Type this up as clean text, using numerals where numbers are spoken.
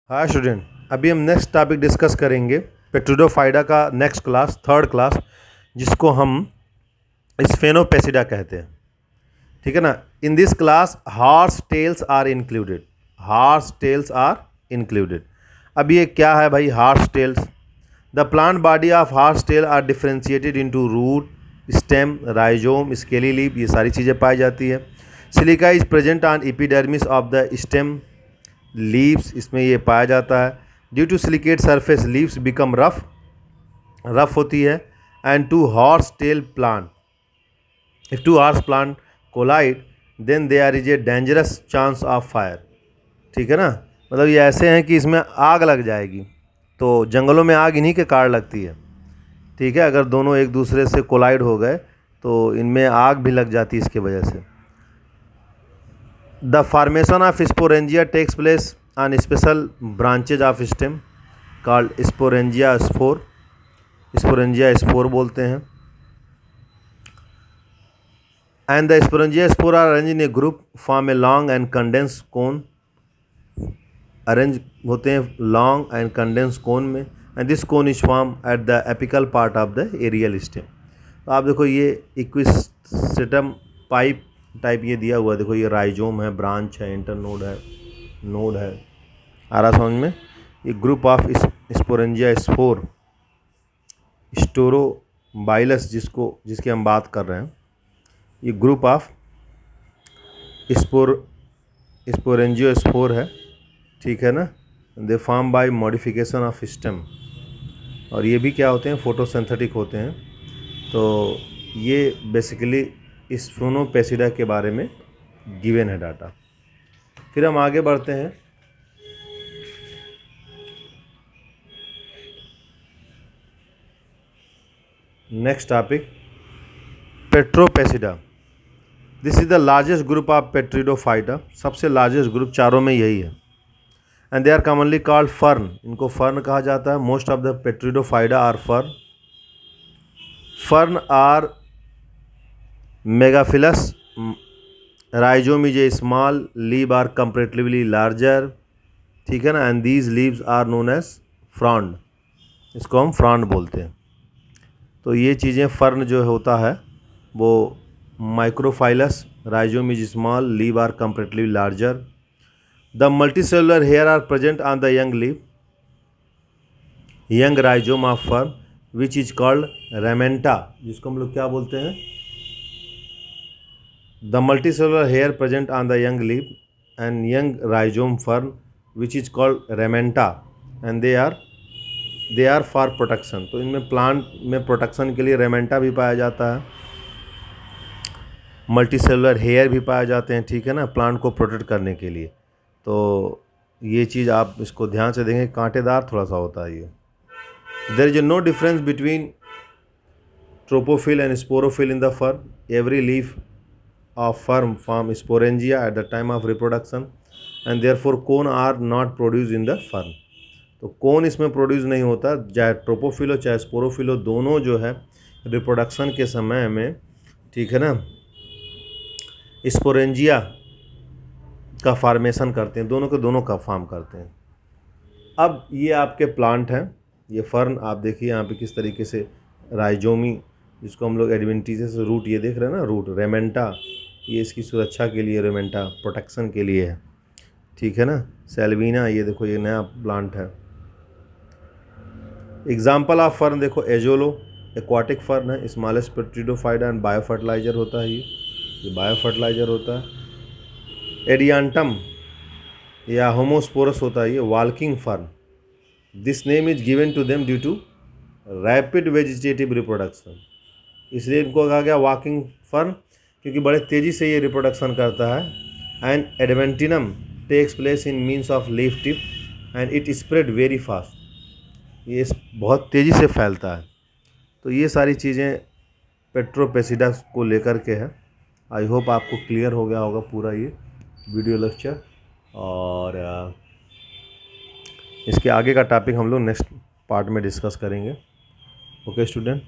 Hi student, अभी हम next topic discuss करेंगे पेट्रिडोफाइटा का नेक्स्ट क्लास, थर्ड क्लास, जिसको हम स्फेनोपेसिडा कहते हैं। ठीक है ना। In this class horse tails are included. Horse tails are included. अब ये क्या है भाई horse tails? The plant body of horse tail are differentiated into root, stem, rhizome, scaly leaf, ये सारी चीज़ें पाई जाती है। Silica is present on epidermis of the stem leaves, इसमें ये पाया जाता है। Due to silicate surface leaves become rough होती है। And to horse tail plant, if two horse plant collide then there is a dangerous chance of fire. ठीक है ना। मतलब ये ऐसे हैं कि इसमें आग लग जाएगी। तो जंगलों में आग इन्हीं के कारण लगती है। ठीक है, अगर दोनों एक दूसरे से कोलाइड हो गए तो इनमें आग भी लग जाती है इसके वजह से। The formation of sporangia takes place on special branches of stem called sporangia spore. Sporangia spore बोलते हैं। And the sporangia spore are arranged in a group, form a long and condensed cone. Arrange होते हैं long and condensed cone में, and this cone is formed at the apical part of the aerial stem. तो आप देखो ये इक्विस्टिटम pipe type ये दिया हुआ है। देखो ये राइजोम है, ब्रांच है, इंटरनोड है, नोड है। आ रहा समझ में? ये ग्रुप ऑफ स्पोरेंजिया स्पोर, स्टोरोबाइलस जिसकी हम बात कर रहे हैं, ये ग्रुप ऑफ स्पोरेंजियो स्पोर है। ठीक है ना। They form by modification of stem, और ये भी क्या होते हैं, फोटोसिंथेटिक होते हैं। तो ये बेसिकली स्फेनोपेसिडा के बारे में गिवन है डाटा। फिर हम आगे बढ़ते हैं। Next topic pteropsida. This is the largest group of pteridophyta. सबसे लार्जेस्ट ग्रुप चारों में यही है। And they are commonly called fern, इनको फर्न कहा जाता है। Most of the pteridophyta are fern. Fern are megaphyllous, rhizome is a small, leave are comparatively larger. ठीक है ना। And these leaves are known as frond, इसको हम frond बोलते हैं। तो ये चीज़ें फर्न जो होता है वो microphyllous, rhizome is small, leave are comparatively larger. The multicellular hair are present on the young leaf, young rhizome of fern which is called ramenta, जिसको हम लोग क्या बोलते हैं? The multicellular hair present on the young leaf and young rhizome fern which is called ramenta, and they are for protection. तो इनमें plant में protection के लिए रेमेंटा भी पाया जाता है, मल्टीसेलुलर हेयर भी पाए जाते हैं। ठीक है ना, प्लांट को प्रोटेक्ट करने के लिए। तो ये चीज़ आप इसको ध्यान से देखें, कांटेदार थोड़ा सा होता है ये। There is no difference between trophophyll and sporophyll in the fern. Every leaf of fern form sporangia at the time of reproduction and therefore cone are not produced in the fern. तो कोन इसमें produce नहीं होता, चाहे ट्रोपोफिल हो चाहे sporophyll हो, दोनों जो है रिप्रोडक्शन के समय में, ठीक है ना, स्पोरेंजिया का फॉर्मेशन करते हैं, दोनों के दोनों का फॉर्म करते हैं। अब ये आपके प्लांट हैं, ये फर्न आप देखिए यहाँ पे किस तरीके से राइजोमी, जिसको हम लोग एडवेंटिजेस रूट, ये देख रहे हैं ना रूट, रेमेंटा, ये इसकी सुरक्षा के लिए, रेमेंटा प्रोटेक्शन के लिए है। ठीक है ना। सेल्विना, ये देखो ये नया प्लांट है। एग्जाम्पल ऑफ फर्न देखो, एजोलो एक्वाटिक फर्न है, स्मॉलेस्ट पेट्रिडोफाइटा एंड बायो फर्टिलाइजर होता है। ये बायो फर्टिलाइजर होता है। एडियांटम या होमोस्पोरस होता है ये walking fern. This name is given to them due to rapid vegetative reproduction, इसलिए इनको कहा गया वॉकिंग फर्न, क्योंकि बड़े तेज़ी से ये रिप्रोडक्शन करता है। एंड एडवेंटिनम takes place in means of leaf tip and it spread very fast, ये बहुत तेज़ी से फैलता है। तो ये सारी चीज़ें पेट्रोपेसिडा को लेकर के है। आई होप आपको क्लियर हो गया होगा पूरा ये वीडियो लेक्चर, और इसके आगे का टॉपिक हम लोग नेक्स्ट पार्ट में डिस्कस करेंगे। Okay student.